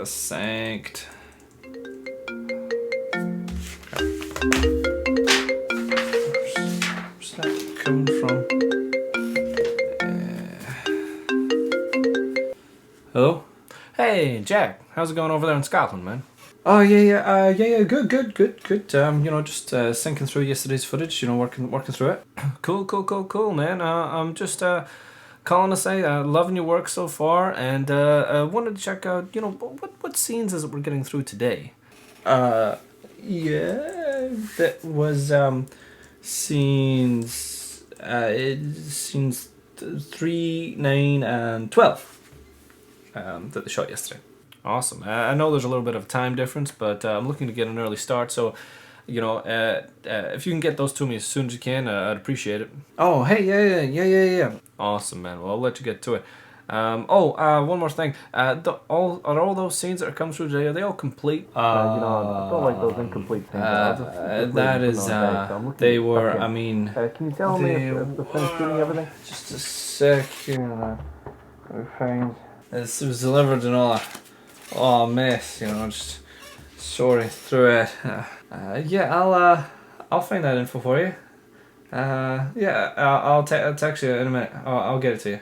this synced. Where's that coming from? Hello? Hey, Jack. How's it going over there in Scotland, man? Oh, yeah. Good. Just syncing through yesterday's footage, working through it. Cool, man. I'm just calling to say loving your work so far, and wanted to check out, what scenes is it we're getting through today? Yeah, that was scenes 3, 9, and 12 that they shot yesterday. Awesome. I know there's a little bit of time difference, but I'm looking to get an early start, so if you can get those to me as soon as you can, I'd appreciate it. Oh, hey, yeah. Awesome, man. Well, I'll let you get to it. One more thing. Are all those scenes that are coming through today, are they all complete? I don't like those incomplete scenes. That is, they were, I mean... can you tell me if they're finished shooting everything? Just a second. This was delivered in all a mess, just sorting through it. I'll find that info for you. I'll text you in a minute. I'll get it to you.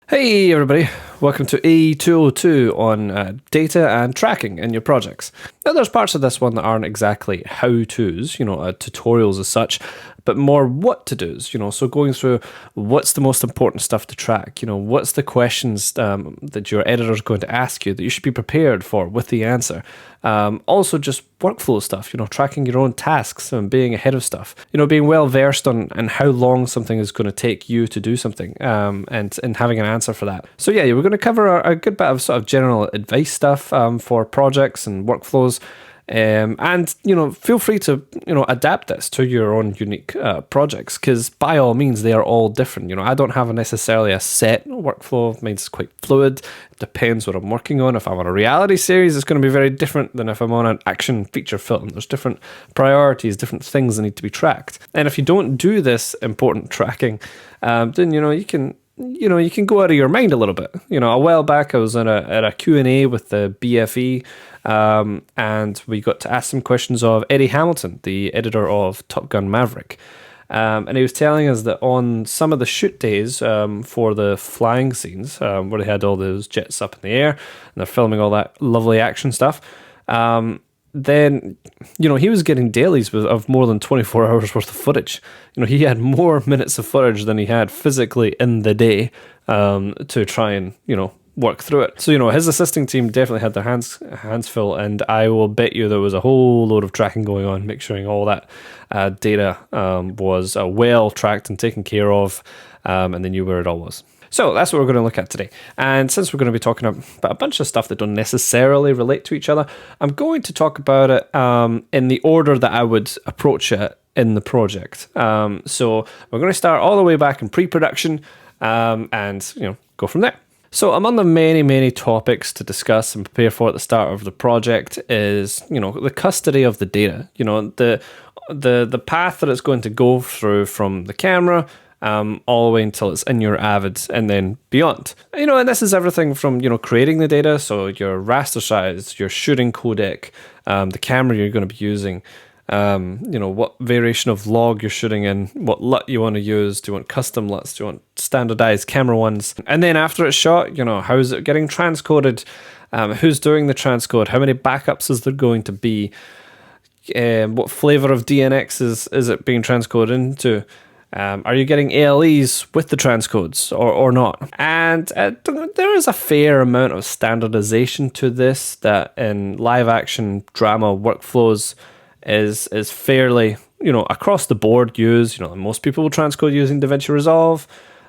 Hey everybody, welcome to AE202 on data and tracking in your projects. Now there's parts of this one that aren't exactly how-tos, tutorials as such, but more what-to-dos, so going through what's the most important stuff to track, what's the questions that your editor's going to ask you that you should be prepared for with the answer. Also just workflow stuff, tracking your own tasks and being ahead of stuff, being well versed on how long something is going to take you to do something, and having an answer for that. So yeah, we're going to cover a good bit of sort of general advice stuff for projects and workflows. And feel free to adapt this to your own unique projects, because by all means they are all different. I don't have necessarily a set workflow. Mine's quite fluid. It depends what I'm working on. If I'm on a reality series, it's going to be very different than if I'm on an action feature film. There's different priorities, different things that need to be tracked. And if you don't do this important tracking, then you can go out of your mind a little bit. A while back I was at a Q&A with the BFE, and we got to ask some questions of Eddie Hamilton, the editor of Top Gun Maverick. And he was telling us that on some of the shoot days for the flying scenes, where they had all those jets up in the air and they're filming all that lovely action stuff, then he was getting dailies of more than 24 hours worth of footage. He had more minutes of footage than he had physically in the day to try and work through it. So his assisting team definitely had their hands full, and I will bet you there was a whole load of tracking going on, make sure all that data was well tracked and taken care of, and they knew where it all was. So that's what we're going to look at today. And since we're going to be talking about a bunch of stuff that don't necessarily relate to each other, I'm going to talk about it in the order that I would approach it in the project. So we're going to start all the way back in pre-production, and go from there. So among the many topics to discuss and prepare for at the start of the project is the custody of the data. The path that it's going to go through from the camera all the way until it's in your Avid and then beyond. And this is everything from, creating the data, so your raster size, your shooting codec, the camera you're going to be using, what variation of log you're shooting in, what LUT you want to use, do you want custom LUTs, do you want standardized camera ones, and then after it's shot, how is it getting transcoded, who's doing the transcode, how many backups is there going to be, what flavor of DNX is it being transcoded into, are you getting ALEs with the transcodes or not? And there is a fair amount of standardization to this that in live action drama workflows is fairly, across the board used. Most people will transcode using DaVinci Resolve.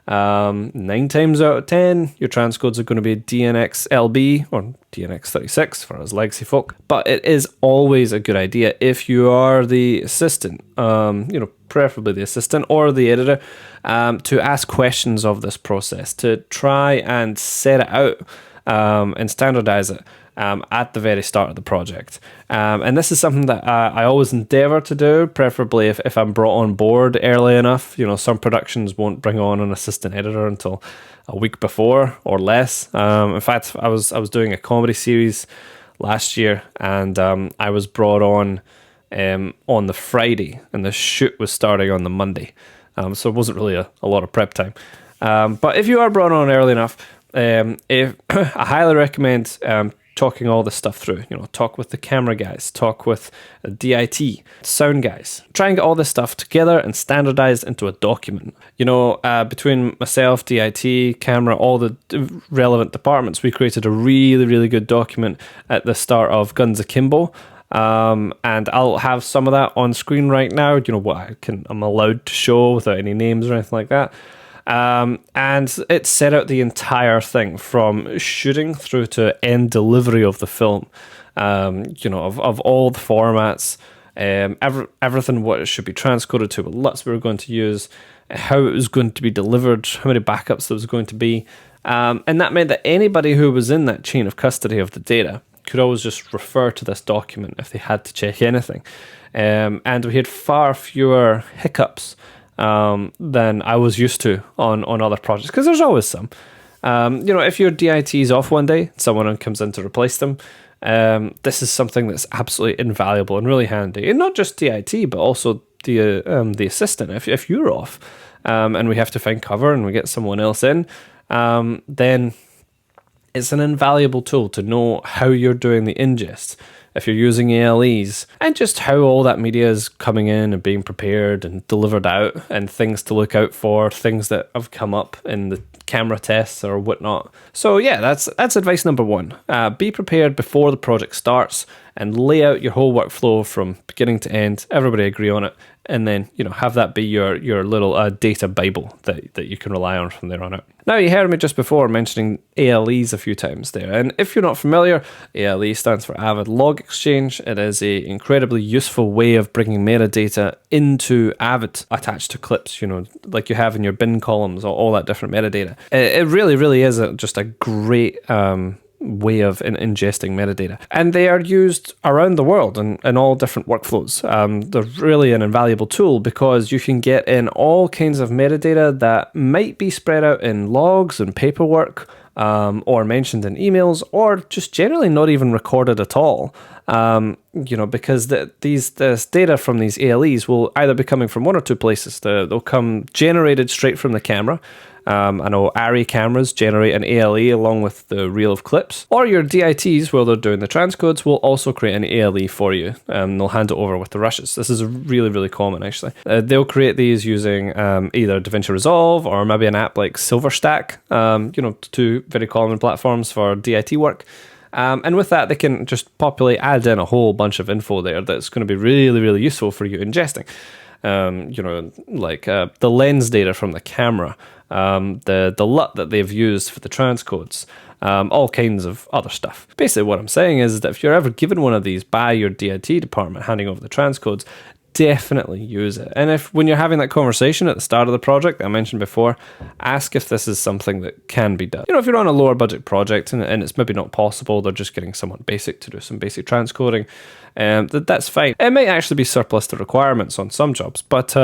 9 times out of 10, your transcodes are going to be DNX LB or DNX 36 for us legacy folk. But it is always a good idea if you are the assistant, preferably the assistant or the editor, to ask questions of this process, to try and set it out and standardize it. at the very start of the project. And this is something that I always endeavor to do, preferably if I'm brought on board early enough. You know, some productions won't bring on an assistant editor until a week before or less. In fact, I was doing a comedy series last year, and I was brought on the Friday, and the shoot was starting on the Monday. So it wasn't really a lot of prep time. But if you are brought on early enough, I highly recommend talking all this stuff through. You know, talk with the camera guys, talk with DIT, sound guys. Try and get all this stuff together and standardized into a document. You know, between myself, DIT, camera, all the relevant departments, we created a really, really good document at the start of Guns Akimbo. And I'll have some of that on screen right now. You know, what I'm allowed to show without any names or anything like that. And it set out the entire thing from shooting through to end delivery of the film. You know, of all the formats, everything, what it should be transcoded to, what LUTs we were going to use, how it was going to be delivered, how many backups there was going to be. And that meant that anybody who was in that chain of custody of the data could always just refer to this document if they had to check anything. And we had far fewer hiccups than I was used to on other projects, because there's always some. You know, if your DIT is off one day, someone comes in to replace them. This is something that's absolutely invaluable and really handy, and not just DIT, but also the assistant. If you're off, and we have to find cover and we get someone else in, then it's an invaluable tool to know how you're doing the ingest, if you're using ALEs, and just how all that media is coming in and being prepared and delivered out, and things to look out for, things that have come up in the camera tests or whatnot. So yeah, that's advice number one. Be prepared before the project starts and lay out your whole workflow from beginning to end. Everybody agree on it, and then, you know, have that be your little data bible that you can rely on from there on out. Now, you heard me just before mentioning ALEs a few times there, and if you're not familiar, ALE stands for Avid Log Exchange. It is a incredibly useful way of bringing metadata into Avid attached to clips, you know, like you have in your bin columns, or all that different metadata. It really, really is just a great way of ingesting metadata, and they are used around the world in all different workflows. They're really an invaluable tool because you can get in all kinds of metadata that might be spread out in logs and paperwork, or mentioned in emails, or just generally not even recorded at all. You know, because this data from these ALEs will either be coming from one or two places. They'll come generated straight from the camera. I know ARRI cameras generate an ALE along with the reel of clips, or your DITs, while they're doing the transcodes, will also create an ALE for you. They'll hand it over with the rushes. This is really, really common, actually. They'll create these using either DaVinci Resolve or maybe an app like Silverstack, you know, two very common platforms for DIT work. And with that, they can just add in a whole bunch of info there that's going to be really, really useful for you ingesting. You know, like the lens data from the camera, the LUT that they've used for the transcodes, all kinds of other stuff. Basically, what I'm saying is that if you're ever given one of these by your DIT department handing over the transcodes, definitely use it. And if, when you're having that conversation at the start of the project that I mentioned before, ask if this is something that can be done. You know, if you're on a lower budget project and it's maybe not possible, they're just getting someone basic to do some basic transcoding, that's fine. It might actually be surplus to requirements on some jobs, but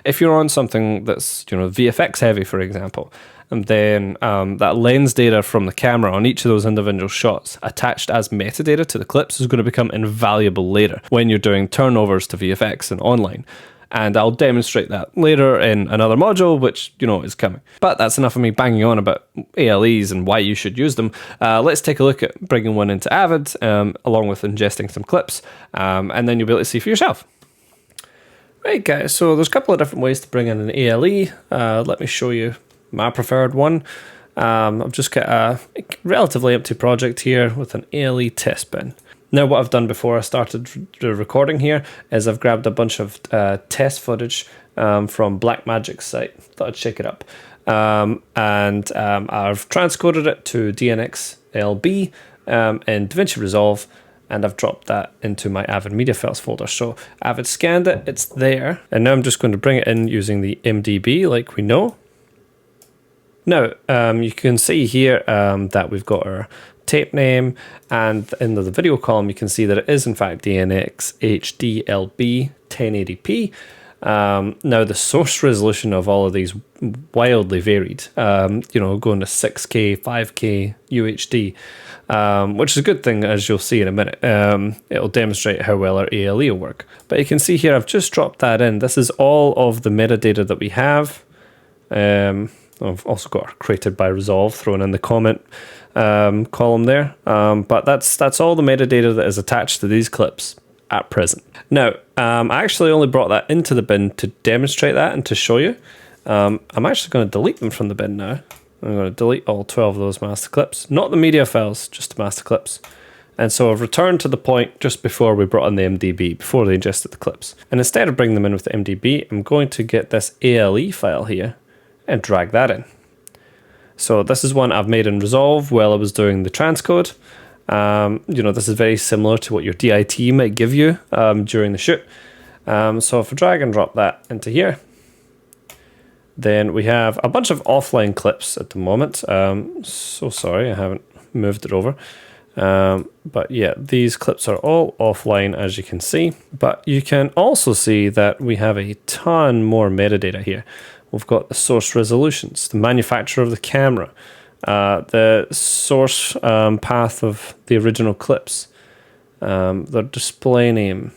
if you're on something that's, you know, VFX heavy, for example, and then that lens data from the camera on each of those individual shots attached as metadata to the clips is going to become invaluable later when you're doing turnovers to VFX and online. And I'll demonstrate that later in another module, which, you know, is coming. But that's enough of me banging on about ALEs and why you should use them. Let's take a look at bringing one into Avid, along with ingesting some clips, and then you'll be able to see for yourself. Right, guys, so there's a couple of different ways to bring in an ALE. Let me show you my preferred one. I've just got a relatively empty project here with an ALE test bin. Now, what I've done before I started the recording here is I've grabbed a bunch of test footage from Blackmagic's site. Thought I'd shake it up. And I've transcoded it to DNxLB in DaVinci Resolve, and I've dropped that into my Avid Media Files folder. So Avid scanned it, it's there. And now I'm just going to bring it in using the MDB like we know. Now, you can see here that we've got our tape name, and in the video column you can see that it is in fact DNX HDLB 1080p. Now the source resolution of all of these wildly varied, going to 6K, 5K, UHD, which is a good thing, as you'll see in a minute. It'll demonstrate how well our ALE will work. But you can see here, I've just dropped that in. This is all of the metadata that we have. I've also got our created by Resolve thrown in the comment column there. But that's all the metadata that is attached to these clips at present. Now, I actually only brought that into the bin to demonstrate that and to show you. I'm actually going to delete them from the bin now. I'm going to delete all 12 of those master clips, not the media files, just the master clips. And so I've returned to the point just before we brought in the MDB, before they ingested the clips. And instead of bringing them in with the MDB, I'm going to get this ALE file here and drag that in. So this is one I've made in Resolve while I was doing the transcode. This is very similar to what your DIT might give you during the shoot. So if I drag and drop that into here, then we have a bunch of offline clips at the moment. So sorry, I haven't moved it over. But yeah, these clips are all offline, as you can see. But you can also see that we have a ton more metadata here. We've got the source resolutions, the manufacturer of the camera, the source path of the original clips, the display name,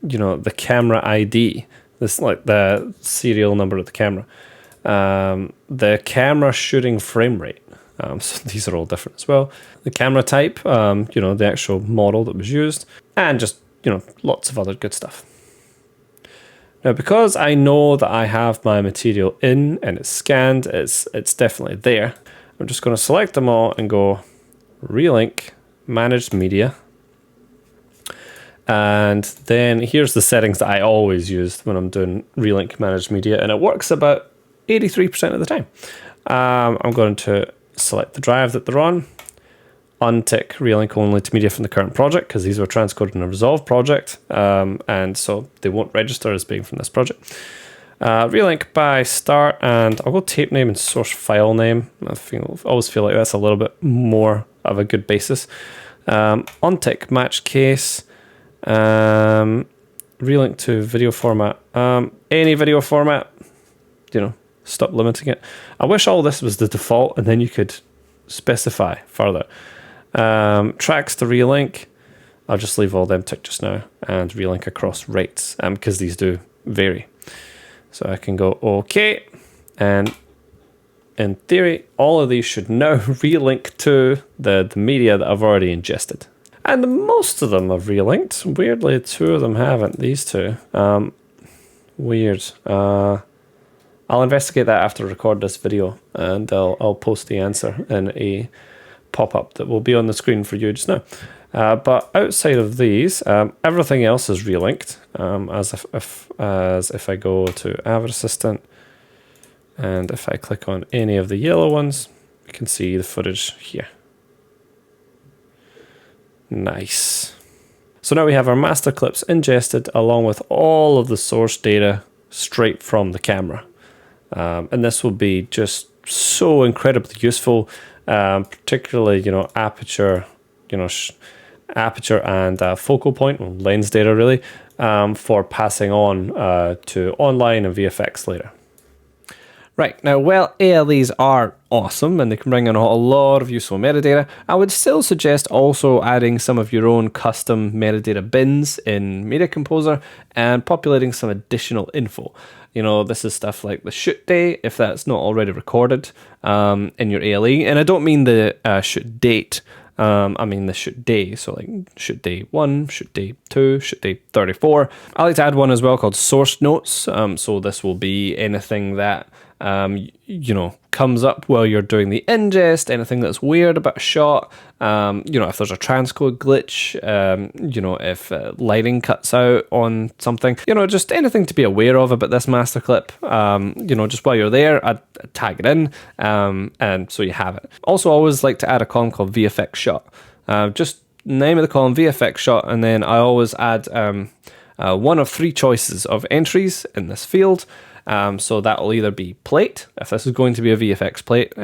the camera ID, this like the serial number of the camera, the camera shooting frame rate. So these are all different as well. The camera type, the actual model that was used, and just, lots of other good stuff. Now, because I know that I have my material in and it's scanned, it's definitely there. I'm just going to select them all and go relink, managed media. And then here's the settings that I always use when I'm doing relink managed media, and it works about 83% of the time. I'm going to select the drive that they're on, untick relink only to media from the current project, because these were transcoded in a Resolve project, and so they won't register as being from this project. Relink by start, and I'll go tape name and source file name. I always feel like that's a little bit more of a good basis. Untick match case, relink to video format, any video format, stop limiting it. I wish all this was the default and then you could specify further. Tracks to relink, I'll just leave all them ticked just now, and relink across rates, because these do vary. So I can go OK, and in theory, all of these should now relink to the media that I've already ingested. And most of them have relinked. Weirdly, 2 of them haven't, these 2. Weird. I'll investigate that after I record this video, and I'll post the answer in a pop-up that will be on the screen for you just now. But outside of these, everything else is relinked, as if I go to Avid Assistant, and if I click on any of the yellow ones, you can see the footage here. Nice. So now we have our master clips ingested along with all of the source data straight from the camera. And this will be just so incredibly useful, particularly, aperture, aperture and focal point, well, lens data really, for passing on to online and VFX later. Right, now while ALEs are awesome and they can bring in a lot of useful metadata, I would still suggest also adding some of your own custom metadata bins in Media Composer and populating some additional info. This is stuff like the shoot day, if that's not already recorded in your ALE. And I don't mean the shoot date, I mean the shoot day. So like shoot day 1, shoot day 2, shoot day 34. I like to add one as well called source notes. So this will be anything that comes up while you're doing the ingest, anything that's weird about a shot, if there's a transcode glitch, if lighting cuts out on something, just anything to be aware of about this master clip, just while you're there, I'd tag it in, and so you have it. Also, I always like to add a column called VFX shot, just name of the column VFX shot, and then I always add one of 3 choices of entries in this field. So that will either be plate, if this is going to be a VFX plate,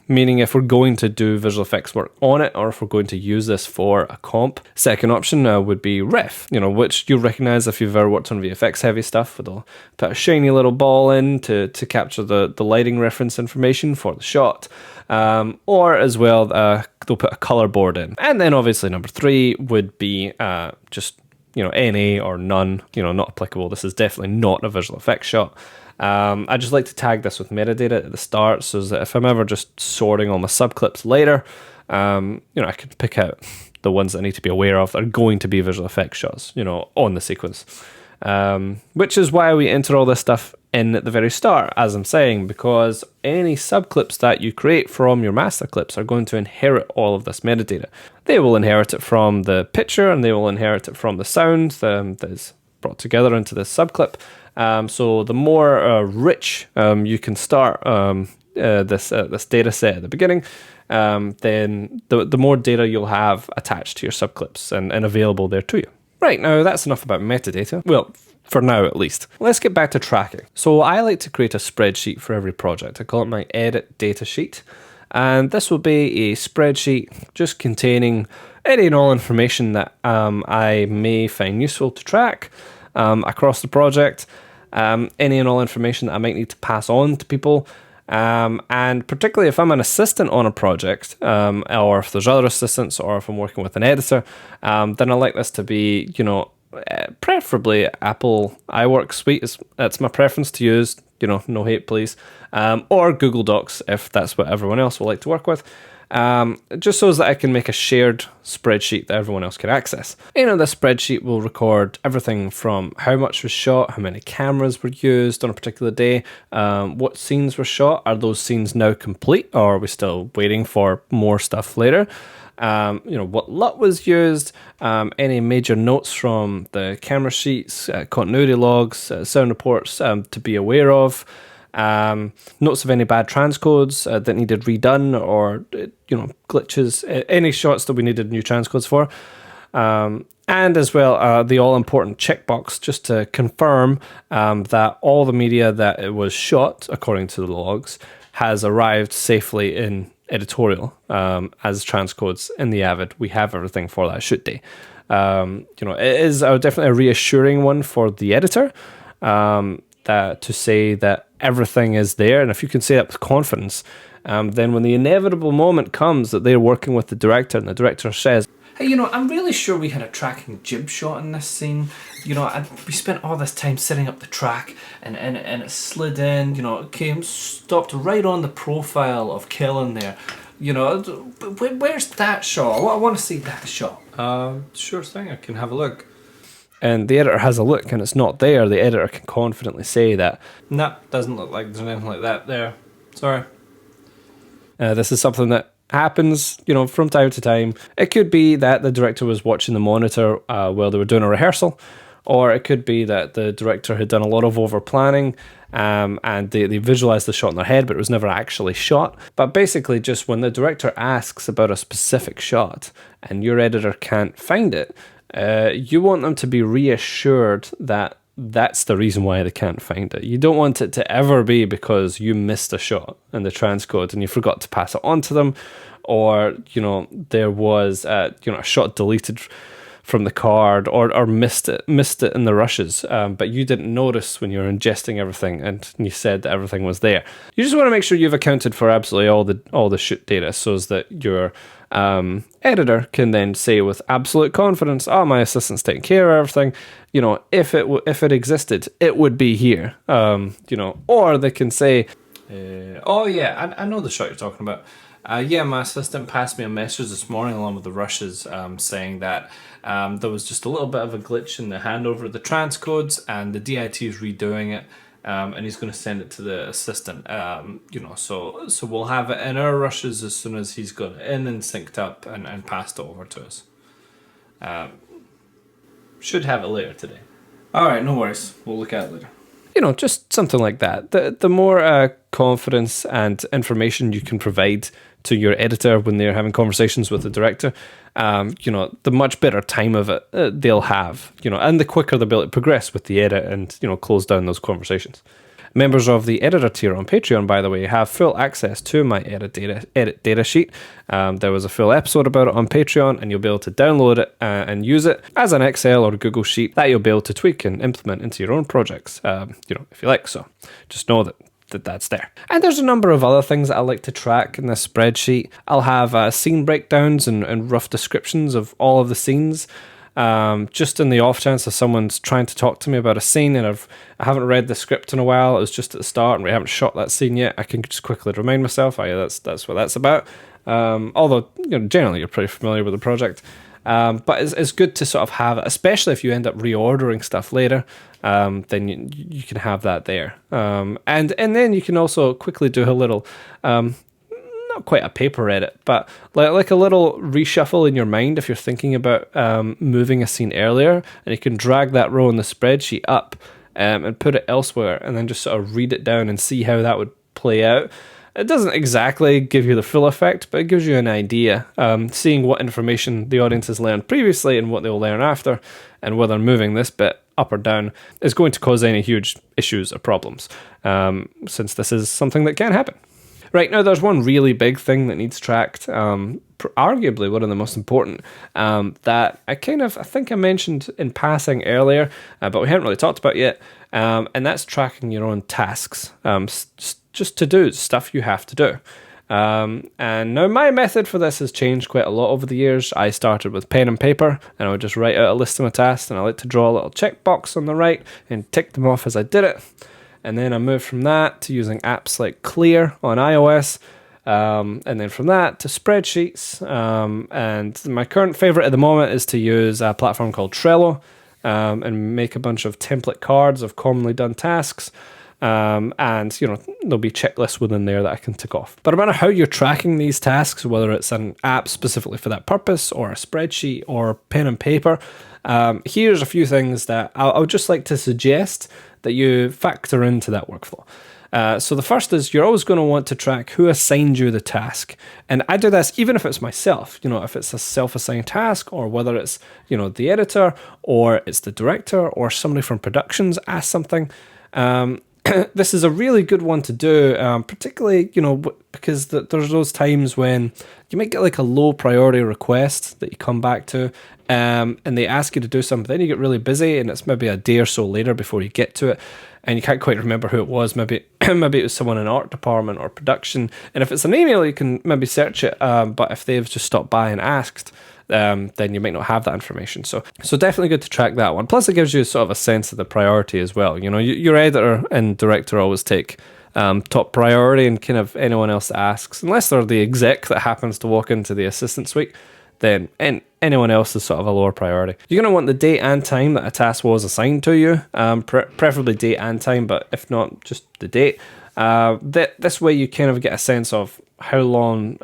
meaning if we're going to do visual effects work on it, or if we're going to use this for a comp. Second option would be ref, which you'll recognize if you've ever worked on VFX heavy stuff, where they'll put a shiny little ball in to capture the lighting reference information for the shot. Or as well, they'll put a color board in. And then obviously number 3 would be just NA or none, not applicable. This is definitely not a visual effects shot. I just like to tag this with metadata at the start, so that if I'm ever just sorting all my subclips later, I can pick out the ones that I need to be aware of that are going to be visual effects shots, on the sequence. Which is why we enter all this stuff in at the very start, as I'm saying, because any subclips that you create from your master clips are going to inherit all of this metadata. They will inherit it from the picture, and they will inherit it from the sound that is brought together into this subclip. So the more rich you can start this data set at the beginning, then the more data you'll have attached to your subclips and available there to you. Right, now that's enough about metadata. Well, for now at least. Let's get back to tracking. So I like to create a spreadsheet for every project. I call it my edit data sheet. And this will be a spreadsheet just containing any and all information that I may find useful to track across the project. Any and all information that I might need to pass on to people. And particularly if I'm an assistant on a project, or if there's other assistants, or if I'm working with an editor, then I like this to be, preferably Apple iWork suite. That's my preference to use, no hate please, or Google Docs if that's what everyone else will like to work with. Just so that I can make a shared spreadsheet that everyone else can access. This spreadsheet will record everything from how much was shot, how many cameras were used on a particular day, what scenes were shot, are those scenes now complete, or are we still waiting for more stuff later? What LUT was used, any major notes from the camera sheets, continuity logs, sound reports to be aware of. Notes of any bad transcodes that needed redone, or glitches, any shots that we needed new transcodes for, and as well the all-important checkbox just to confirm that all the media that it was shot according to the logs has arrived safely in Editorial as transcodes in the Avid. We have everything for that shoot day. It is definitely a reassuring one for the editor, that to say that everything is there, and if you can say that with confidence, then when the inevitable moment comes that they're working with the director and the director says, hey, I'm really sure we had a tracking jib shot in this scene. We spent all this time setting up the track, and it slid in, it came, stopped right on the profile of Kellen there. Where's that shot? I want to see that shot. Sure thing, I can have a look. And the editor has a look and it's not there, the editor can confidently say that, nah, doesn't look like there's anything like that there. Sorry. This is something that happens, from time to time. It could be that the director was watching the monitor while they were doing a rehearsal, or it could be that the director had done a lot of over-planning and they visualized the shot in their head, but it was never actually shot. But basically, just when the director asks about a specific shot and your editor can't find it, you want them to be reassured that that's the reason why they can't find it. You don't want it to ever be because you missed a shot in the transcode and you forgot to pass it on to them, or there was a shot deleted from the card, or missed it in the rushes, but you didn't notice when you were ingesting everything and you said that everything was there. You just want to make sure you've accounted for absolutely all the shoot data, so that your editor can then say with absolute confidence, oh, my assistant's taking care of everything. If it existed, it would be here. Or they can say, oh yeah, I know the shot you're talking about. Yeah, my assistant passed me a message this morning along with the rushes saying that there was just a little bit of a glitch in the handover of the transcodes, and the DIT is redoing it, and he's going to send it to the assistant. So we'll have it in our rushes as soon as he's got it in and synced up and passed it over to us. Should have it later today. All right, no worries. We'll look at it later. Just something like that. The more confidence and information you can provide to your editor when they're having conversations with the director, the much better time of it they'll have, and the quicker they'll be able to progress with the edit and, close down those conversations. Members of the editor tier on Patreon, by the way, have full access to my edit data sheet. There was a full episode about it on Patreon, and you'll be able to download it and use it as an Excel or Google Sheet that you'll be able to tweak and implement into your own projects, if you like. So just know that's there. And there's a number of other things that I like to track in this spreadsheet. I'll have scene breakdowns and rough descriptions of all of the scenes. Just in the off chance that someone's trying to talk to me about a scene and I haven't read the script in a while, it was just at the start and we haven't shot that scene yet, I can just quickly remind myself, oh yeah, that's what that's about. Although generally you're pretty familiar with the project. But it's good to sort of have it, especially if you end up reordering stuff later. Then you can have that there. And then you can also quickly do a little, not quite a paper edit, but like a little reshuffle in your mind if you're thinking about moving a scene earlier, and you can drag that row in the spreadsheet up and put it elsewhere, and then just sort of read it down and see how that would play out. It doesn't exactly give you the full effect, but it gives you an idea, seeing what information the audience has learned previously and what they'll learn after, and whether moving this bit up or down is going to cause any huge issues or problems, since this is something that can happen. Right, now there's one really big thing that needs tracked, arguably one of the most important, that I think I mentioned in passing earlier, but we haven't really talked about yet, and that's tracking your own tasks, just to do stuff you have to do. And now my method for this has changed quite a lot over the years. I started with pen and paper, and I would just write out a list of my tasks, and I like to draw a little checkbox on the right and tick them off as I did it. And then I moved from that to using apps like Clear on iOS, and then from that to spreadsheets. And my current favorite at the moment is to use a platform called Trello, and make a bunch of template cards of commonly done tasks. And there'll be checklists within there that I can tick off. But no matter how you're tracking these tasks, whether it's an app specifically for that purpose, or a spreadsheet, or pen and paper, here's a few things that I would just like to suggest that you factor into that workflow. So the first is you're always going to want to track who assigned you the task. And I do this even if it's myself, if it's a self-assigned task, or whether it's, the editor, or it's the director, or somebody from productions asked something. This is a really good one to do, particularly, because there's those times when you might get like a low priority request that you come back to, and they ask you to do something, then you get really busy, and it's maybe a day or so later before you get to it, and you can't quite remember who it was. Maybe it was someone in art department or production, and if it's an email, you can maybe search it, but if they've just stopped by and asked, then you might not have that information. So definitely good to track that one. Plus, it gives you sort of a sense of the priority as well. Your editor and director always take top priority, and kind of anyone else that asks, unless they're the exec that happens to walk into the assistant suite, then anyone else is sort of a lower priority. You're going to want the date and time that a task was assigned to you, preferably date and time, but if not, just the date. This way you kind of get a sense of how long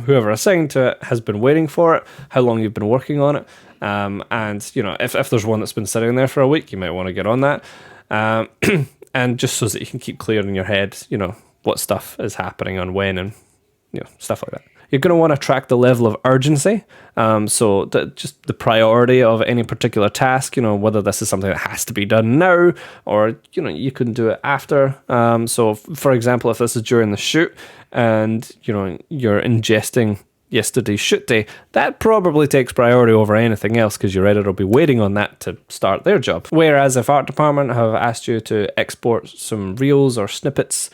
whoever assigned to it has been waiting for it, how long you've been working on it, and if there's one that's been sitting there for a week, you might want to get on that, and just so that you can keep clear in your head, what stuff is happening on when, and stuff like that. You're going to want to track the level of urgency, so just the priority of any particular task, whether this is something that has to be done now, or, you can do it after. So, for example, if this is during the shoot and, you're ingesting yesterday's shoot day, that probably takes priority over anything else, because your editor will be waiting on that to start their job. Whereas if art department have asked you to export some reels or snippets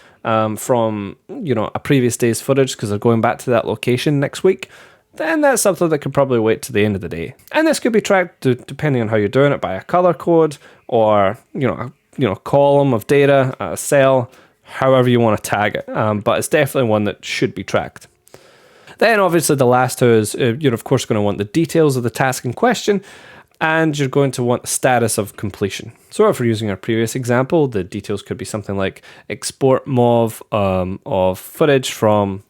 from a previous day's footage, because they're going back to that location next week, then that's something that could probably wait to the end of the day. And this could be tracked depending on how you're doing it, by a color code, or a column of data, a cell, however you want to tag it. But it's definitely one that should be tracked. Then obviously the last two is you're of course going to want the details of the task in question, and you're going to want the status of completion. So if we're using our previous example, the details could be something like export MOV of footage from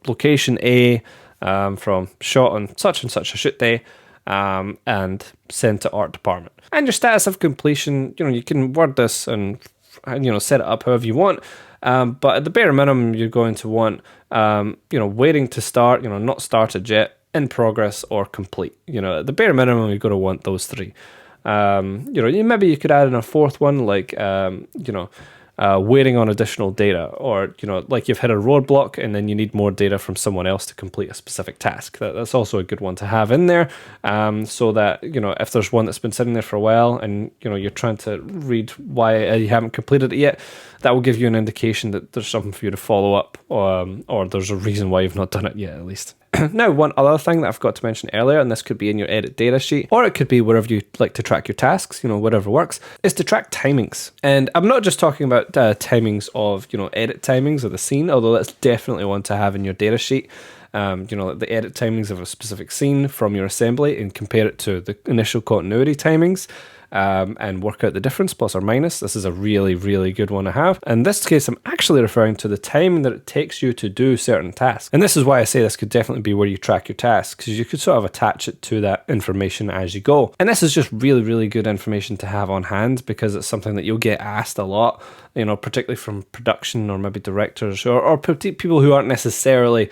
location A, from shot on such and such a shoot day, and send to art department. And your status of completion, you can word this and set it up however you want. But at the bare minimum, you're going to want, waiting to start, not started yet, in progress, or complete. At the bare minimum, you're going to want those three. Maybe you could add in a fourth one, like, waiting on additional data, or like you've hit a roadblock and then you need more data from someone else to complete a specific task. That's also a good one to have in there, so that if there's one that's been sitting there for a while and you're trying to read why you haven't completed it yet, that will give you an indication that there's something for you to follow up, or there's a reason why you've not done it yet, at least. Now, one other thing that I forgot to mention earlier, and this could be in your edit data sheet, or it could be wherever you like to track your tasks, whatever works, is to track timings. And I'm not just talking about timings of, edit timings of the scene, although that's definitely one to have in your data sheet. Like the edit timings of a specific scene from your assembly and compare it to the initial continuity timings. And work out the difference, plus or minus. This is a really, really good one to have. In this case, I'm actually referring to the time that it takes you to do certain tasks. And this is why I say this could definitely be where you track your tasks, because you could sort of attach it to that information as you go. And this is just really, really good information to have on hand, because it's something that you'll get asked a lot, particularly from production or maybe directors or people who aren't necessarily,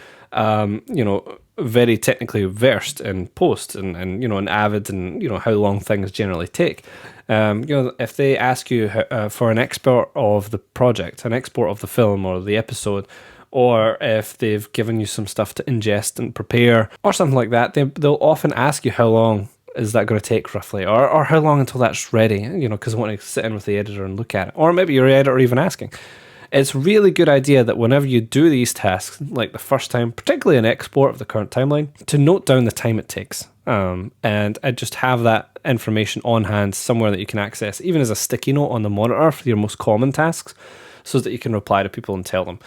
very technically versed in post and in Avid and how long things generally take. If they ask you for an export of the project, an export of the film or the episode, or if they've given you some stuff to ingest and prepare or something like that, they'll often ask you how long is that going to take roughly, or how long until that's ready, because I want to sit in with the editor and look at it, or maybe your editor even asking. It's a really good idea that whenever you do these tasks, like the first time, particularly an export of the current timeline, to note down the time it takes. And I just have that information on hand somewhere that you can access, even as a sticky note on the monitor for your most common tasks, so that you can reply to people and tell them.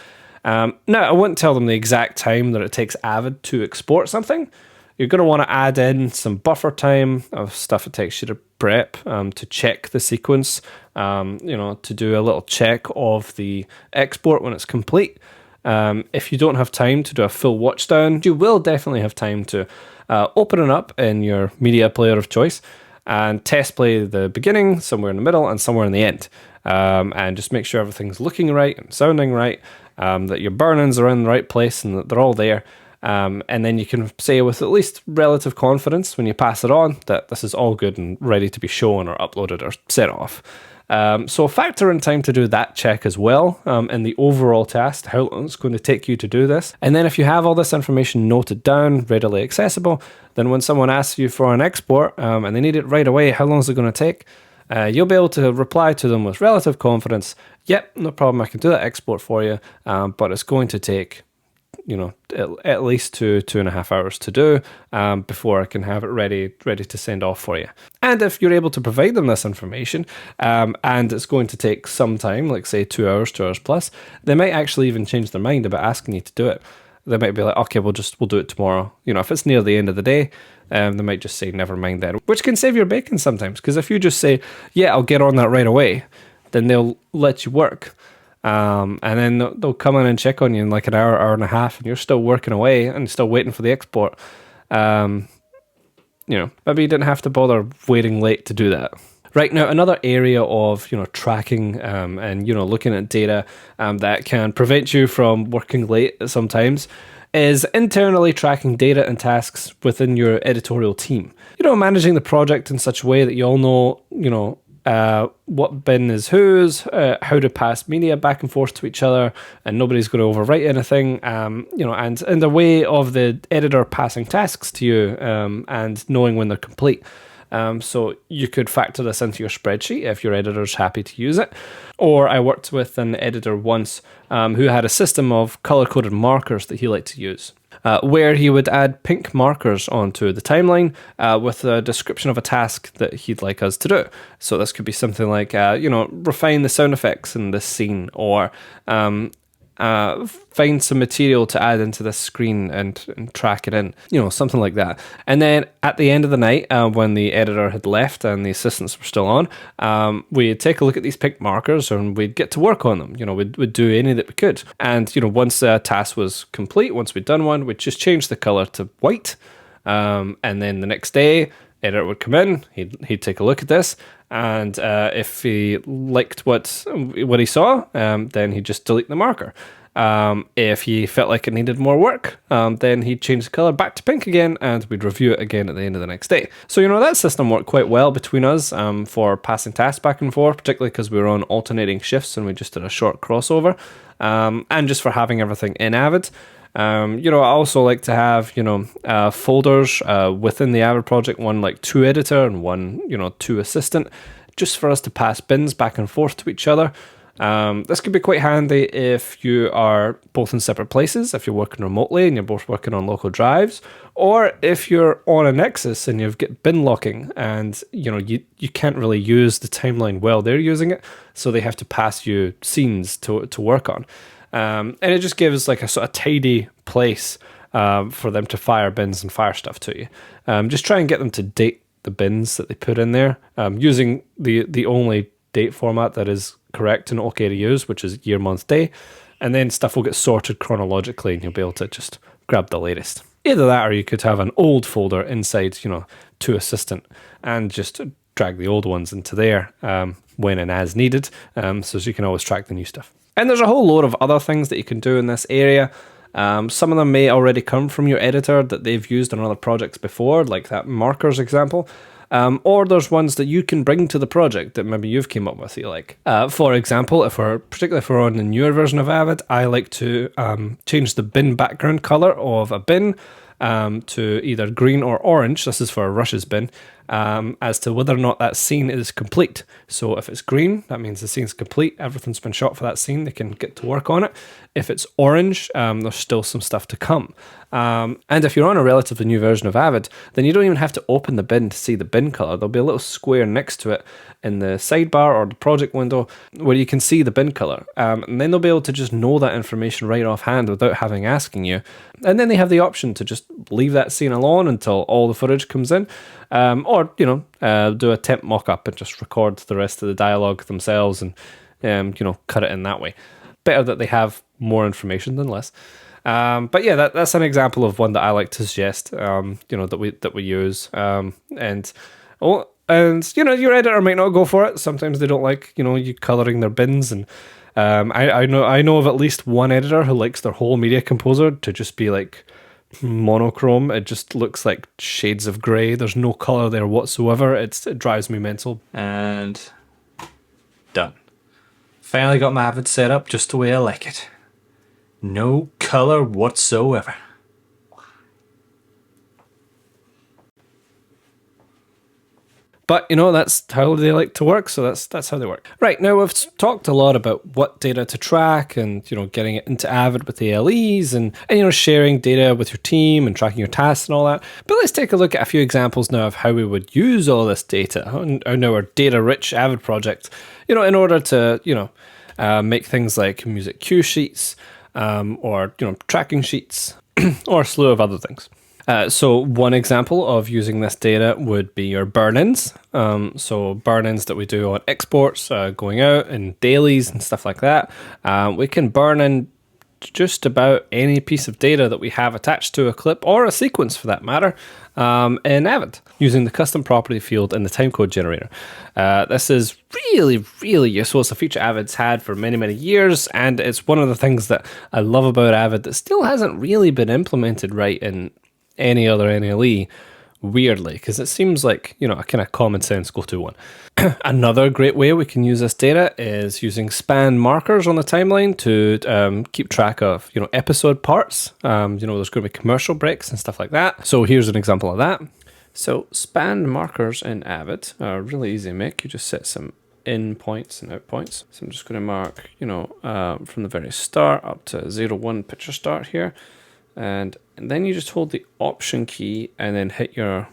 Now, I wouldn't tell them the exact time that it takes Avid to export something. You're going to want to add in some buffer time of stuff it takes you to prep, to check the sequence, to do a little check of the export when it's complete. If you don't have time to do a full watch down, you will definitely have time to open it up in your media player of choice and test play the beginning, somewhere in the middle, and somewhere in the end. And just make sure everything's looking right and sounding right, that your burn-ins are in the right place and that they're all there. And then you can say with at least relative confidence when you pass it on that this is all good and ready to be shown or uploaded or set off. So factor in time to do that check as well, in the overall task, how long it's going to take you to do this. And then if you have all this information noted down, readily accessible, then when someone asks you for an export and they need it right away, how long is it going to take? You'll be able to reply to them with relative confidence, yep, no problem, I can do that export for you, but it's going to take at least 2.5 hours to do before I can have it ready to send off for you. And if you're able to provide them this information, and it's going to take some time, like say 2 hours plus, they might actually even change their mind about asking you to do it. They might be like, okay, we'll do it tomorrow. If it's near the end of the day, they might just say, never mind then, which can save your bacon sometimes. Because if you just say, yeah, I'll get on that right away, then they'll let you work. And then they'll come in and check on you in like an hour and a half, and you're still working away and still waiting for the export. Maybe you didn't have to bother waiting late to do that. Right, now another area of tracking and looking at data that can prevent you from working late sometimes is internally tracking data and tasks within your editorial team. Managing the project in such a way that you all know, what bin is whose, how to pass media back and forth to each other, and nobody's going to overwrite anything, and in the way of the editor passing tasks to you and knowing when they're complete. So you could factor this into your spreadsheet if your editor's happy to use it. Or I worked with an editor once who had a system of color-coded markers that he liked to use, where he would add pink markers onto the timeline with a description of a task that he'd like us to do. So this could be something like, refine the sound effects in this scene, or find some material to add into this screen and track it in, something like that. And then at the end of the night, when the editor had left and the assistants were still on, we'd take a look at these pink markers and we'd get to work on them. We'd do any that we could. And, once a task was complete, once we'd done one, we'd just change the color to white. And then the next day, editor would come in, he'd take a look at this, and if he liked what he saw, then he'd just delete the marker. If he felt like it needed more work, then he'd change the color back to pink again, and we'd review it again at the end of the next day. So, that system worked quite well between us for passing tasks back and forth, particularly because we were on alternating shifts and we just did a short crossover, and just for having everything in Avid. I also like to have, folders within the Avid project, one like to editor and one, to assistant, just for us to pass bins back and forth to each other. This could be quite handy if you are both in separate places, if you're working remotely and you're both working on local drives, or if you're on a Nexus and you've got bin locking and, you can't really use the timeline while they're using it, so they have to pass you scenes to work on. And it just gives like a sort of tidy place for them to fire bins and fire stuff to you. Just try and get them to date the bins that they put in there, using the only date format that is correct and okay to use, which is year, month, day. And then stuff will get sorted chronologically and you'll be able to just grab the latest. Either that, or you could have an old folder inside, to assistant, and just drag the old ones into there when and as needed, so you can always track the new stuff. And there's a whole load of other things that you can do in this area. Some of them may already come from your editor that they've used on other projects before, like that markers example. Or there's ones that you can bring to the project that maybe you've came up with you like. For example, particularly if we're on the newer version of Avid, I like to change the bin background color of a bin to either green or orange. This is for a rushes bin. As to whether or not that scene is complete. So if it's green, that means the scene's complete, everything's been shot for that scene, they can get to work on it. If it's orange, there's still some stuff to come. And if you're on a relatively new version of Avid, then you don't even have to open the bin to see the bin color. There'll be a little square next to it in the sidebar or the project window where you can see the bin color. And then they'll be able to just know that information right offhand without having asking you. And then they have the option to just leave that scene alone until all the footage comes in. Or, do a temp mock-up and just record the rest of the dialogue themselves and, cut it in that way. Better that they have more information than less. But yeah, that's an example of one that I like to suggest, that we use. And your editor might not go for it. Sometimes they don't like, you coloring their bins. And I know of at least one editor who likes their whole media composer to just be like monochrome. It just looks like shades of grey. There's no color there whatsoever. It drives me mental. And done. Finally got my Avid set up just the way I like it. No color whatsoever. But, that's how they like to work, so that's how they work. Right, now we've talked a lot about what data to track and, getting it into Avid with the LEs and sharing data with your team and tracking your tasks and all that. But let's take a look at a few examples now of how we would use all this data on our data-rich Avid project, in order to, make things like music cue sheets or, tracking sheets or a slew of other things. So one example of using this data would be your burn-ins. So burn-ins that we do on exports, going out and dailies and stuff like that. We can burn in just about any piece of data that we have attached to a clip or a sequence for that matter in Avid using the custom property field in the timecode generator. This is really, really useful. It's a feature Avid's had for many, many years, and it's one of the things that I love about Avid that still hasn't really been implemented right in any other NLE, weirdly, because it seems like, a kind of common sense go-to one. Another great way we can use this data is using span markers on the timeline to keep track of, episode parts. There's going to be commercial breaks and stuff like that. So here's an example of that. So span markers in Avid are really easy to make. You just set some in points and out points. So I'm just going to mark, from the very start up to 01 picture start here. And then you just hold the Option key and then hit your,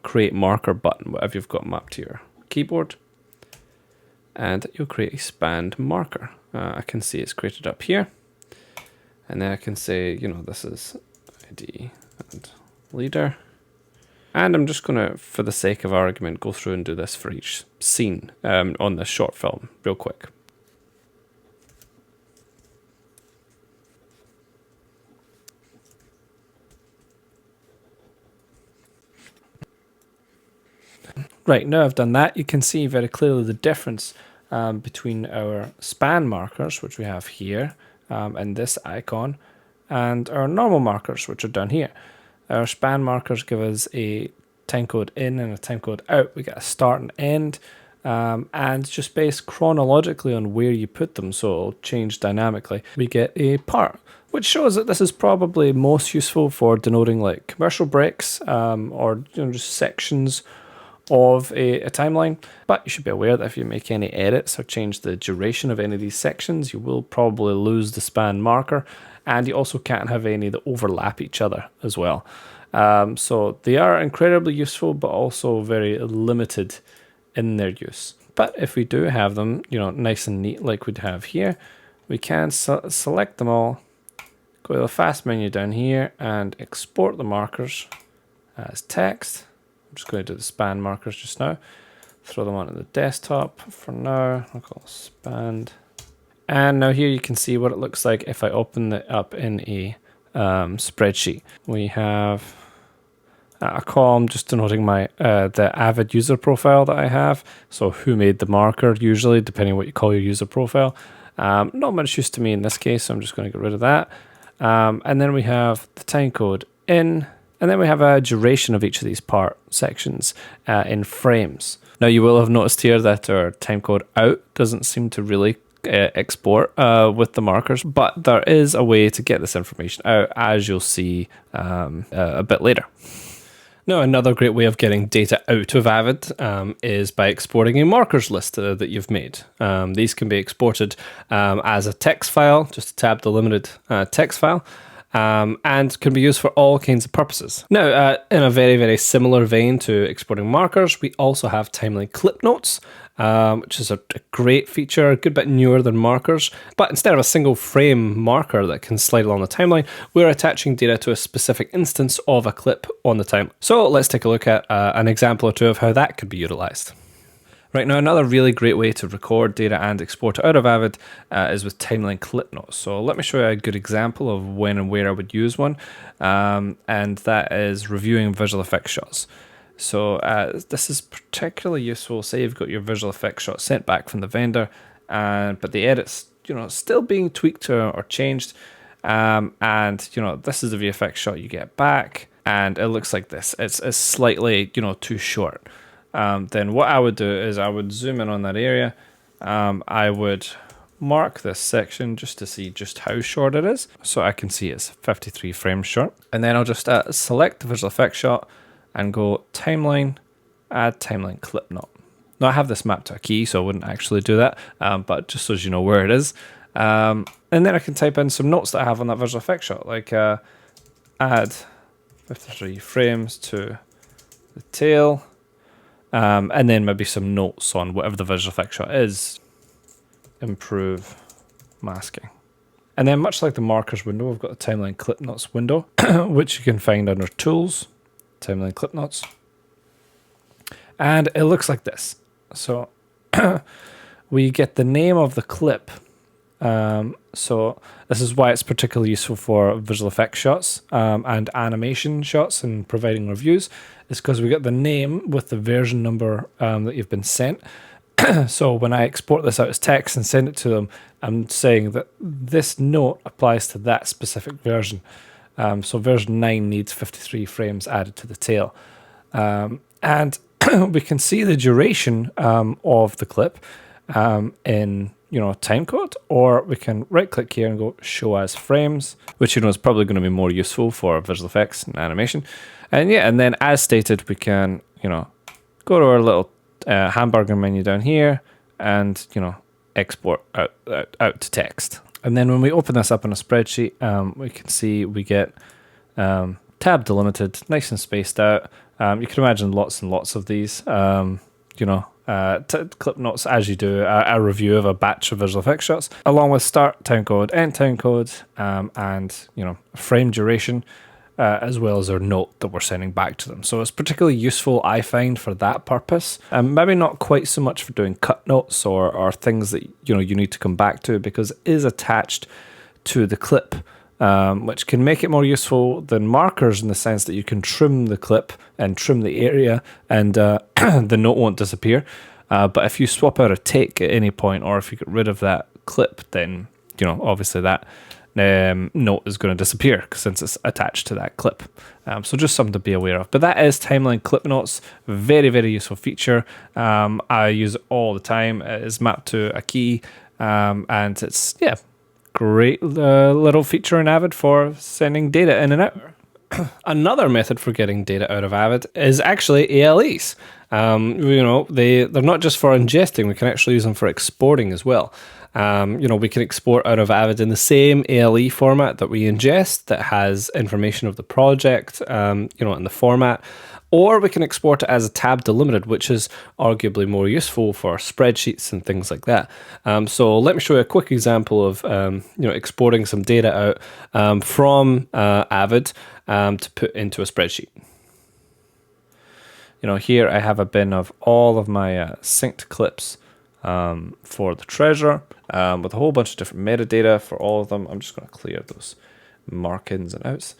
create marker button, whatever you've got mapped to your keyboard. And you'll create a spanned marker. I can see it's created up here. And then I can say, this is ID and leader. And I'm just going to, for the sake of argument, go through and do this for each scene on this short film real quick. Right, now I've done that, you can see very clearly the difference between our span markers, which we have here, in this icon, and our normal markers, which are down here. Our span markers give us a timecode in and a timecode out. We get a start and end, and just based chronologically on where you put them, so it'll change dynamically, we get a part, which shows that this is probably most useful for denoting like commercial breaks, or just sections of a timeline. But you should be aware that if you make any edits or change the duration of any of these sections, you will probably lose the span marker, and you also can't have any that overlap each other as well. So they are incredibly useful, but also very limited in their use. But if we do have them, nice and neat like we'd have here, we can select them all, go to the fast menu down here and export the markers as text. I'm just going to do the span markers just now. Throw them onto the desktop for now. I'll call it span. And now here you can see what it looks like if I open it up in a spreadsheet. We have a column just denoting my the Avid user profile that I have. So who made the marker, usually, depending on what you call your user profile. Not much use to me in this case, so I'm just going to get rid of that. And then we have the timecode in, and then we have a duration of each of these part sections in frames. Now you will have noticed here that our timecode out doesn't seem to really export with the markers, but there is a way to get this information out, as you'll see a bit later. Now, another great way of getting data out of Avid is by exporting a markers list that you've made. These can be exported as a text file, just a tab delimited text file, and can be used for all kinds of purposes. Now, in a very, very similar vein to exporting markers, we also have timeline clip notes, which is a great feature, a good bit newer than markers. But instead of a single frame marker that can slide along the timeline, we're attaching data to a specific instance of a clip on the timeline. So let's take a look at an example or two of how that could be utilized. Right, now another really great way to record data and export it out of Avid is with timeline clip notes. So let me show you a good example of when and where I would use one, and that is reviewing visual effects shots. So this is particularly useful. Say you've got your visual effects shot sent back from the vendor, but the edit's still being tweaked or changed, and this is the VFX shot you get back, and it looks like this. It's slightly too short. Then what I would do is I would zoom in on that area. I would mark this section just to see just how short it is, so I can see it's 53 frames short, and then I'll just select the visual effects shot and go timeline, add timeline clip note. Now I have this mapped to a key, so I wouldn't actually do that, but just so you know where it is. And then I can type in some notes that I have on that visual effects shot, like add 53 frames to the tail, and then maybe some notes on whatever the visual effects shot is. Improve masking. And then much like the markers window, we've got the timeline clip notes window, which you can find under tools, timeline clip notes, and it looks like this. So we get the name of the clip. So this is why it's particularly useful for visual effects shots and animation shots and providing reviews, is because we get the name with the version number that you've been sent. So when I export this out as text and send it to them, I'm saying that this note applies to that specific version. So version 9 needs 53 frames added to the tail. And we can see the duration of the clip in timecode, or we can right click here and go show as frames, which is probably going to be more useful for visual effects and animation. And yeah, and then as stated, we can go to our little hamburger menu down here and export out to text. And then when we open this up in a spreadsheet, we can see we get tab delimited, nice and spaced out. You can imagine lots and lots of these, clip notes as you do a review of a batch of visual effects shots, along with start timecode, end timecode, and frame duration, as well as our note that we're sending back to them. So it's particularly useful, I find, for that purpose. Maybe not quite so much for doing cut notes or things that you need to come back to, because it is attached to the clip which can make it more useful than markers in the sense that you can trim the clip and trim the area, and the note won't disappear. But if you swap out a take at any point, or if you get rid of that clip, then obviously that note is going to disappear since it's attached to that clip. So just something to be aware of. But that is timeline clip notes. Very, very useful feature. I use it all the time. It is mapped to a key, and it's great little feature in Avid for sending data in and out. Another method for getting data out of Avid is actually ALEs. They're not just for ingesting. We can actually use them for exporting as well. We can export out of Avid in the same ALE format that we ingest, that has information of the project, in the format, or we can export it as a tab delimited, which is arguably more useful for spreadsheets and things like that. So let me show you a quick example of exporting some data out from Avid to put into a spreadsheet. Here I have a bin of all of my synced clips for the treasure, with a whole bunch of different metadata for all of them. I'm just going to clear those mark-ins and outs.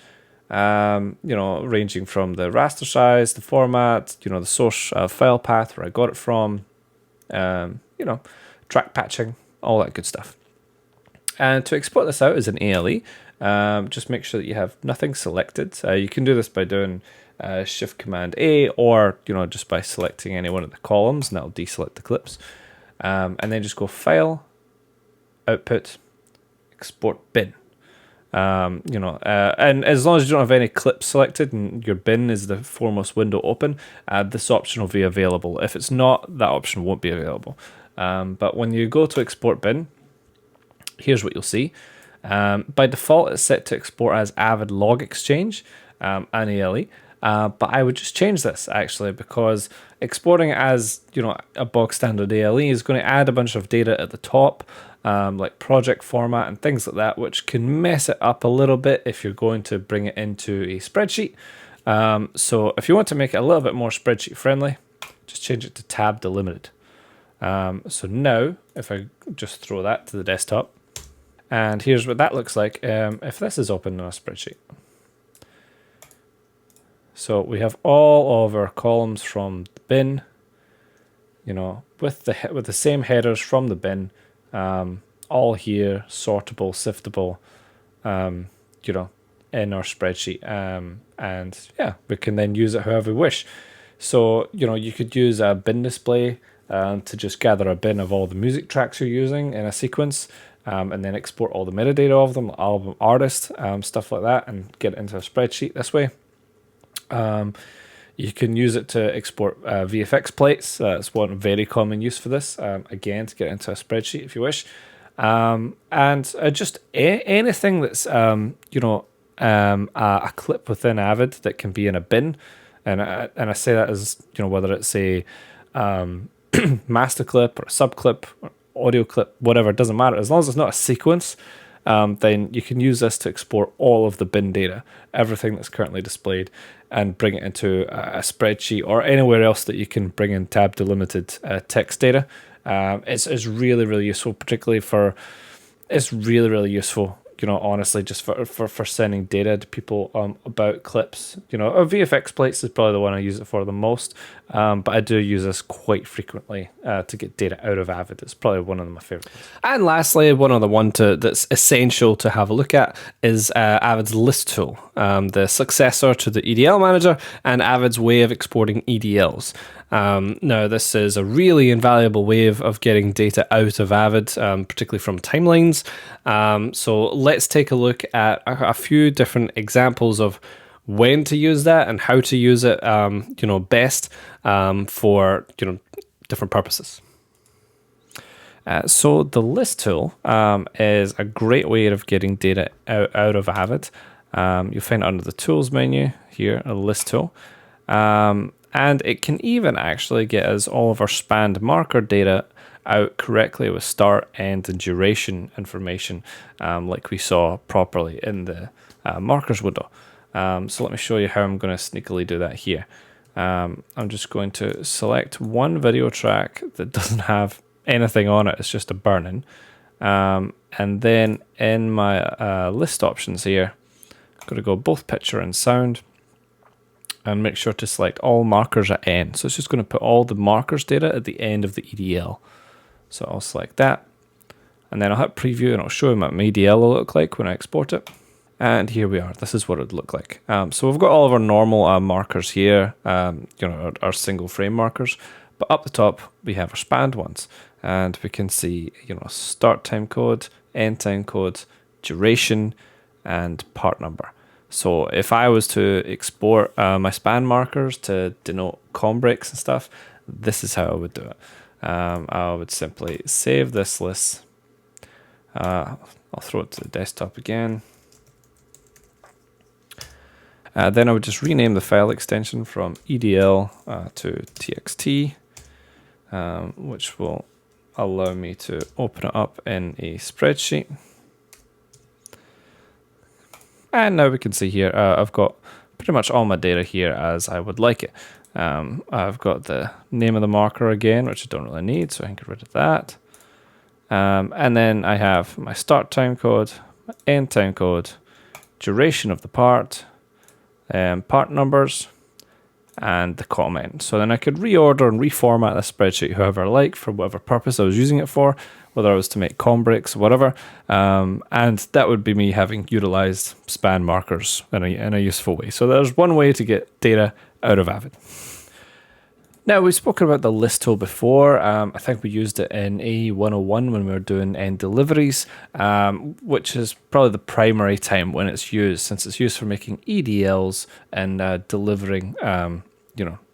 Ranging from the raster size, the format, the source file path where I got it from, track patching, all that good stuff. And to export this out as an ALE, just make sure that you have nothing selected. You can do this by doing Shift Command A, or just by selecting any one of the columns, and that'll deselect the clips. And then just go File, Output, Export Bin. And as long as you don't have any clips selected and your bin is the foremost window open, this option will be available. If it's not, that option won't be available. But when you go to Export Bin, here's what you'll see. By default, it's set to export as Avid Log Exchange, and ALE. But I would just change this actually, because exporting as a bog standard ALE is going to add a bunch of data at the top, like project format and things like that, which can mess it up a little bit if you're going to bring it into a spreadsheet. So if you want to make it a little bit more spreadsheet friendly, just change it to tab delimited. So now if I just throw that to the desktop, and here's what that looks like if this is open in a spreadsheet. So we have all of our columns from the bin, with the same headers from the bin, all here, sortable, siftable, in our spreadsheet. And we can then use it however we wish. So, you could use a bin display to just gather a bin of all the music tracks you're using in a sequence, and then export all the metadata of them, album, artist, stuff like that, and get it into a spreadsheet this way. You can use it to export VFX plates. That's one very common use for this. Again, to get into a spreadsheet if you wish. And just anything that's a clip within Avid that can be in a bin. And I say that as whether it's a master clip or a sub clip or audio clip, whatever, it doesn't matter. As long as it's not a sequence, then you can use this to export all of the bin data, everything that's currently displayed, and bring it into a spreadsheet or anywhere else that you can bring in tab delimited text data. It's really, really useful, particularly it's really, really useful, honestly, just for sending data to people about clips. VFX plates is probably the one I use it for the most, but I do use this quite frequently to get data out of Avid. It's probably one of my favorites. And lastly, one other one that's essential to have a look at is Avid's list tool, the successor to the EDL manager and Avid's way of exporting EDLs. Now, this is a really invaluable way of getting data out of Avid, particularly from timelines. So let's take a look at a few different examples of when to use that and how to use it, best for different purposes. So the list tool is a great way of getting data out of Avid. You'll find it under the tools menu here, a list tool. And it can even actually get us all of our spanned marker data out correctly with start, end, and duration information, like we saw properly in the markers window. So let me show you how I'm going to sneakily do that here. I'm just going to select one video track that doesn't have anything on it. It's just a burn-in. And then in my list options here, I'm going to go both picture and sound, and make sure to select all markers at N. So it's just going to put all the markers data at the end of the EDL. So I'll select that, and then I'll hit preview, and I'll show you what my EDL will look like when I export it. And here we are. This is what it would look like. So we've got all of our normal markers here, our single frame markers. But up the top, we have our spanned ones. And we can see, start time code, end time code, duration, and part number. So if I was to export my span markers to denote com breaks and stuff, this is how I would do it. I would simply save this list. I'll throw it to the desktop again. Then I would just rename the file extension from EDL to TXT, which will allow me to open it up in a spreadsheet. And now we can see here, I've got pretty much all my data here as I would like it. I've got the name of the marker again, which I don't really need, so I can get rid of that. And then I have my start time code, my end time code, duration of the part numbers, and the comment. So then I could reorder and reformat the spreadsheet however I like for whatever purpose I was using it for, whether I was to make com breaks or whatever. And that would be me having utilized span markers in a useful way. So there's one way to get data out of Avid. Now, we've spoken about the list tool before. I think we used it in AE101 when we were doing end deliveries, which is probably the primary time when it's used, since it's used for making EDLs and delivering,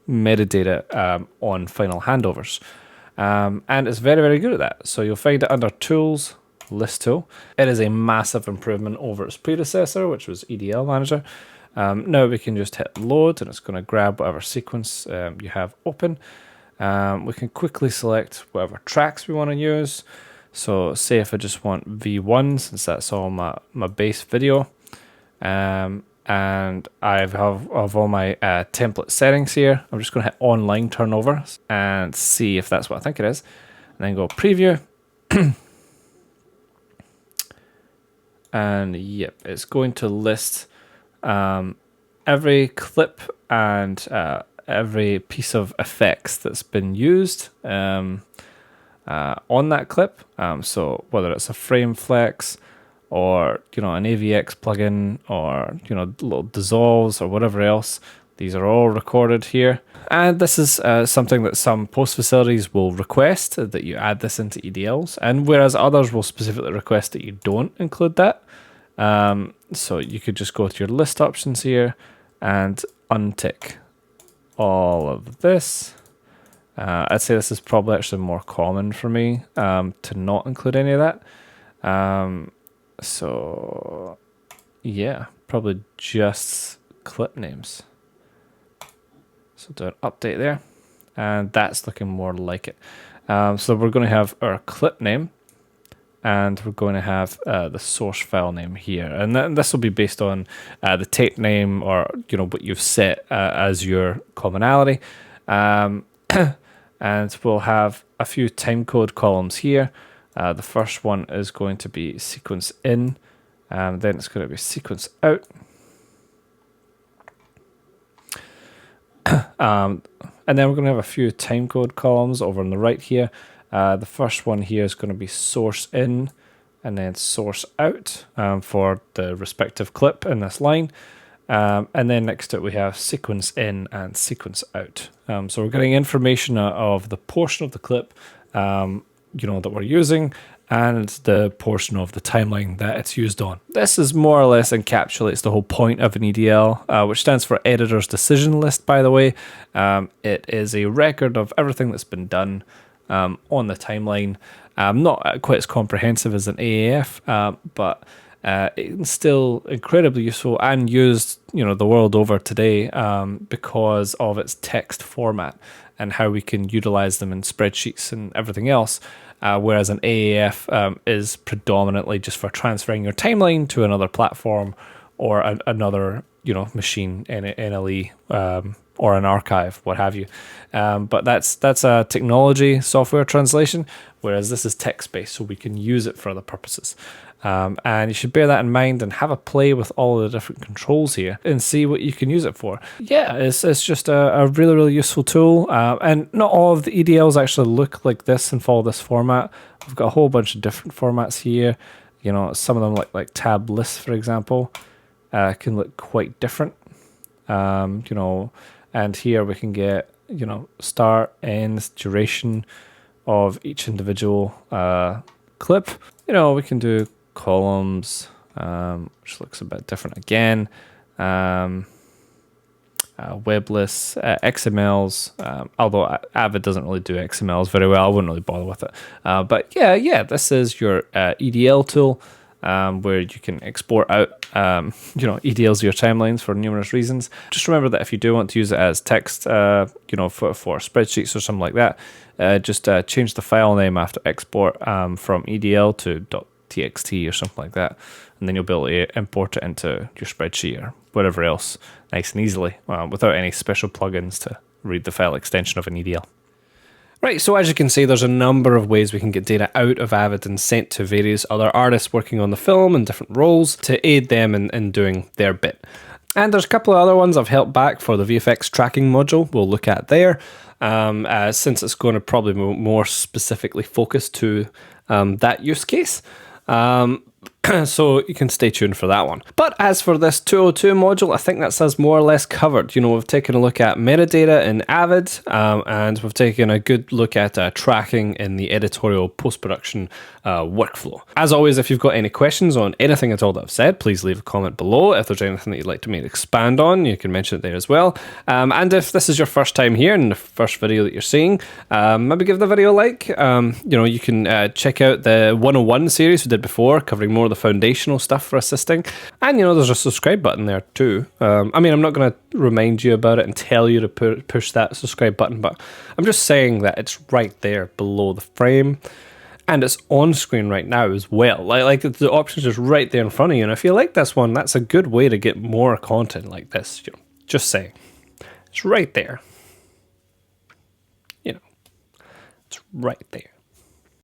metadata on final handovers. And it's very, very good at that. So you'll find it under Tools, List Tool. It is a massive improvement over its predecessor, which was EDL Manager. Now we can just hit load, and it's going to grab whatever sequence you have open. We can quickly select whatever tracks we want to use. So say if I just want V1, since that's all my base video. And I have all my template settings here. I'm just going to hit online turnover and see if that's what I think it is. And then go preview. And yep, it's going to list every clip and every piece of effects that's been used on that clip. So whether it's a frame flex or an AVX plugin or little dissolves or whatever else, these are all recorded here. And this is something that some post facilities will request, that you add this into EDLs, and whereas others will specifically request that you don't include that. So you could just go to your list options here and untick all of this. I'd say this is probably actually more common for me to not include any of that. So yeah, probably just clip names. So do an update there, and that's looking more like it. So we're going to have our clip name, and we're going to have the source file name here, and this will be based on the tape name or what you've set as your commonality. And we'll have a few timecode columns here. The first one is going to be sequence in, then it's going to be sequence out. And then we're going to have a few timecode columns over on the right here. The first one here is going to be source in and then source out for the respective clip in this line. And then next to it we have sequence in and sequence out. So we're getting information of the portion of the clip that we're using and the portion of the timeline that it's used on. This is more or less encapsulates the whole point of an EDL, which stands for Editor's Decision List, by the way. It is a record of everything that's been done on the timeline. Not quite as comprehensive as an AAF, but it's still incredibly useful and used the world over today because of its text format and how we can utilize them in spreadsheets and everything else. Whereas an AAF is predominantly just for transferring your timeline to another platform or another machine, NLE, or an archive, what have you. But that's a technology software translation, whereas this is text-based, so we can use it for other purposes. And you should bear that in mind and have a play with all the different controls here and see what you can use it for. Yeah, it's just a really, really useful tool. And not all of the EDLs actually look like this and follow this format. We've got a whole bunch of different formats here. You know, some of them like tab lists, for example, can look quite different. You know, and here we can get, you know, start, end, duration of each individual clip. You know, we can do columns, which looks a bit different again. Web lists, XMLs, although Avid doesn't really do XMLs very well. I wouldn't really bother with it. But yeah, this is your EDL tool, where you can export out, you know, EDLs to your timelines for numerous reasons. Just remember that if you do want to use it as text, you know, for spreadsheets or something like that, just change the file name after export from EDL to .txt or something like that, and then you'll be able to import it into your spreadsheet or whatever else nice and easily without any special plugins to read the file extension of an EDL. Right, so as you can see, there's a number of ways we can get data out of Avid and sent to various other artists working on the film in different roles to aid them in doing their bit. And there's a couple of other ones I've held back for the VFX tracking module we'll look at there, since it's going to probably more specifically focus to that use case. So you can stay tuned for that one. But as for this 202 module, I think that's us more or less covered. You know, we've taken a look at metadata in Avid, and we've taken a good look at tracking in the editorial post-production workflow. As always, if you've got any questions on anything at all that I've said, please leave a comment below. If there's anything that you'd like me to expand on, you can mention it there as well. And if this is your first time here and the first video that you're seeing, maybe give the video a like. You know, you can check out the 101 series we did before, covering more of the foundational stuff for assisting. And, you know, there's a subscribe button there too. I mean, I'm not going to remind you about it and tell you to push that subscribe button, but I'm just saying that it's right there below the frame. And it's on screen right now as well. Like the options just right there in front of you. And if you like this one, that's a good way to get more content like this. You know, just saying. It's right there. You know, it's right there.